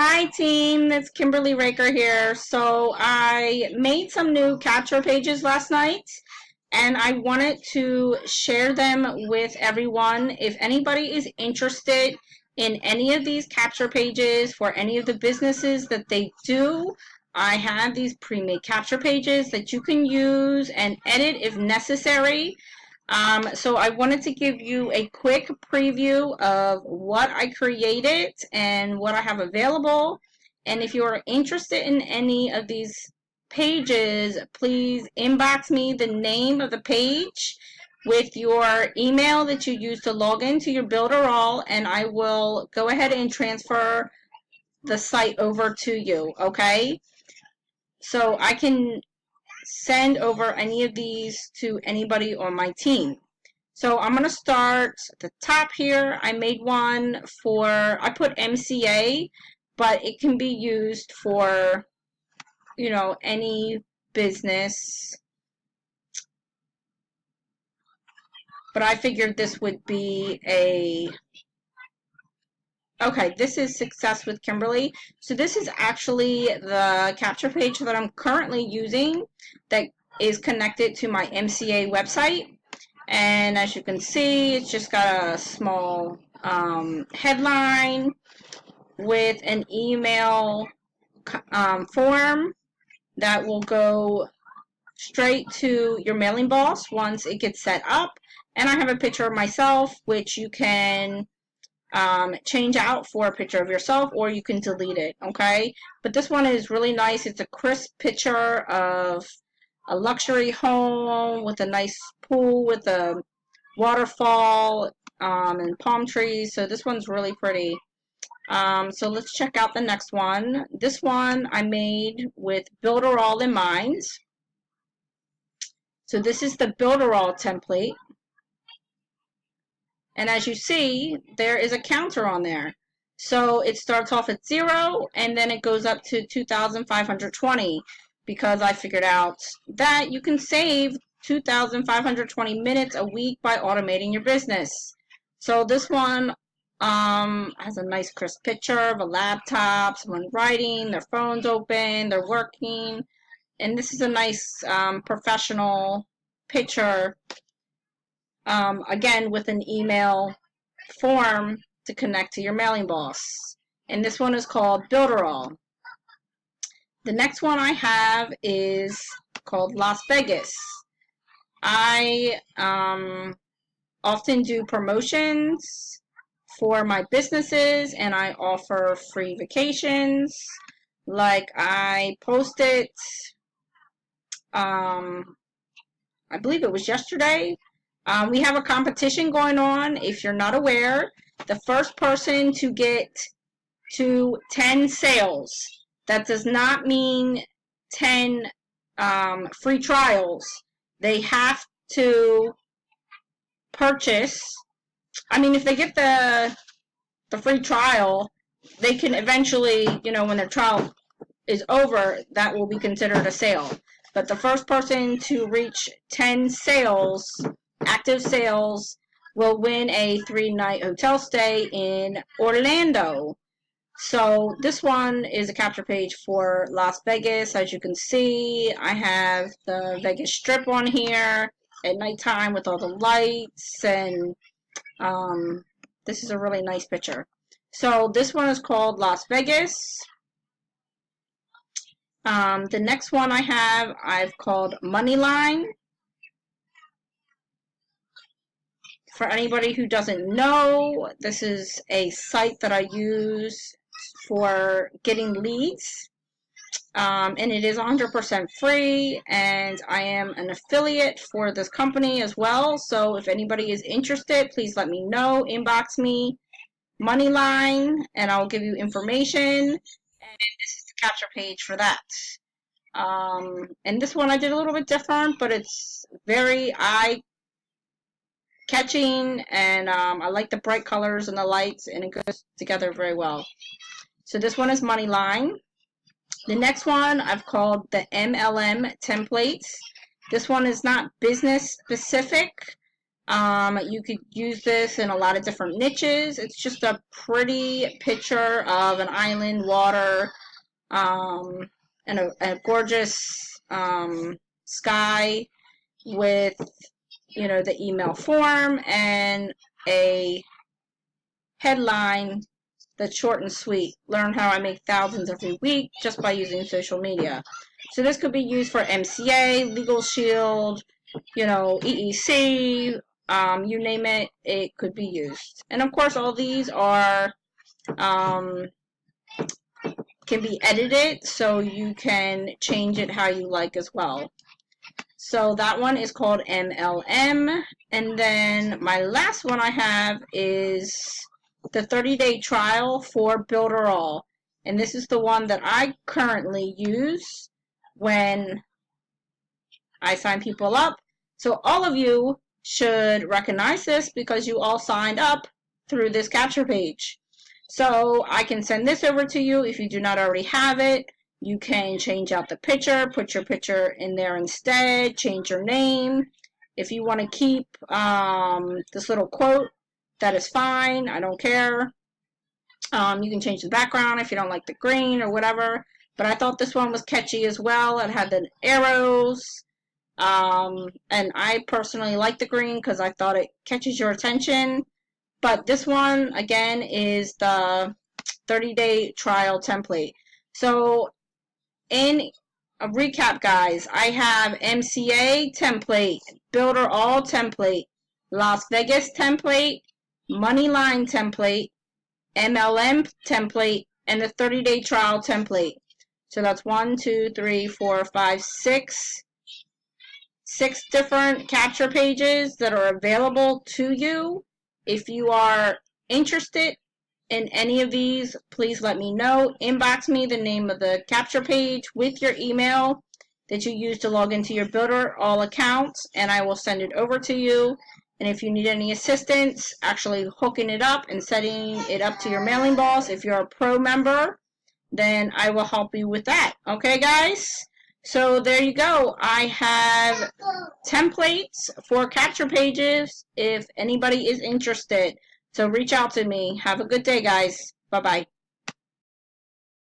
Hi team, it's Kimberly Raker here. So I made some new capture pages last night and I wanted to share them with everyone. If anybody is interested in any of these capture pages for any of the businesses that they do, I have these pre-made capture pages that you can use and edit if necessary. So I wanted to give you a quick preview of what I created and what I have available. And if you are interested in any of these pages, please inbox me the name of the page with your email that you use to log into your Builderall, and I will go ahead and transfer the site over to you, okay? So I can send over any of these to anybody on my team. So I'm going to start at the top here. I made one for, I put MCA, but it can be used for, any business. But I figured this would be okay, this is Success with Kimberly. So this is actually the capture page that I'm currently using that is connected to my MCA website. And as you can see, it's just got a small headline with an email form that will go straight to your mailing boss once it gets set up. And I have a picture of myself, which you can change out for a picture of yourself, or you can delete it, okay? But this one is really nice. It's a crisp picture of a luxury home with a nice pool with a waterfall and palm trees. So this one's really pretty. So let's check out the next one. This one I made with Builderall in mind. So this is the Builderall template. And as you see, there is a counter on there. So it starts off at 0 and then it goes up to 2,520 because I figured out that you can save 2,520 minutes a week by automating your business. So this one has a nice crisp picture of a laptop, someone writing, their phone's open, they're working. And this is a nice professional picture, again, with an email form to connect to your mailing boss. And this one is called Builderall. The next one I have is called Las Vegas. I often do promotions for my businesses and I offer free vacations. Like I posted, I believe it was yesterday. We have a competition going on. If you're not aware, the first person to get to 10 sales, that does not mean 10 free trials. They have to purchase. I mean, if they get the free trial, they can eventually, when their trial is over, that will be considered a sale. But the first person to reach 10 sales, active sales, will win a 3-night hotel stay in Orlando. So this one is a capture page for Las Vegas. As you can see, I have the Vegas Strip on here at nighttime with all the lights, and this is a really nice picture. So this one is called Las Vegas. The next one I've called Moneyline. For anybody who doesn't know, this is a site that I use for getting leads, and it is 100% free, and I am an affiliate for this company as well. So if anybody is interested, please let me know. Inbox me, Moneyline, and I'll give you information. And this is the capture page for that. And this one I did a little bit different, but it's very eye-catching, and I like the bright colors and the lights, and it goes together very well. So this one is Moneyline. The next one I've called the MLM templates. This one is not business specific, You could use this in a lot of different niches. It's just a pretty picture of an island, water, and a gorgeous sky with, you know, the email form and a headline that's short and sweet. Learn how I make thousands every week just by using social media. So this could be used for MCA, Legal Shield, you know, EEC, you name it, it could be used. And of course, all these are can be edited, so you can change it how you like as well. So that one is called MLM. And then my last one I have is the 30-day trial for Builderall. And this is the one that I currently use when I sign people up. So all of you should recognize this because you all signed up through this capture page. So I can send this over to you if you do not already have it. You can change out the picture, put your picture in there instead, change your name. If you want to keep this little quote, that is fine. I don't care. You can change the background if you don't like the green or whatever. But I thought this one was catchy as well. It had the arrows. And I personally like the green because I thought it catches your attention. But this one, again, is the 30-day trial template. So in a recap, guys, I have MCA template, Builderall template, Las Vegas template, Moneyline template, MLM template, and the 30-day trial template. So that's 1, 2, 3, 4, 5, 6 different capture pages that are available to you. If you are interested in any of these, please let me know. Inbox me the name of the capture page with your email that you use to log into your Builderall accounts, and I will send it over to you. And if you need any assistance actually hooking it up and setting it up to your mailing boss, if you're a pro member, then I will help you with that. Okay, guys? So there you go. I have templates for capture pages if anybody is interested. So reach out to me. Have a good day, guys. Bye-bye.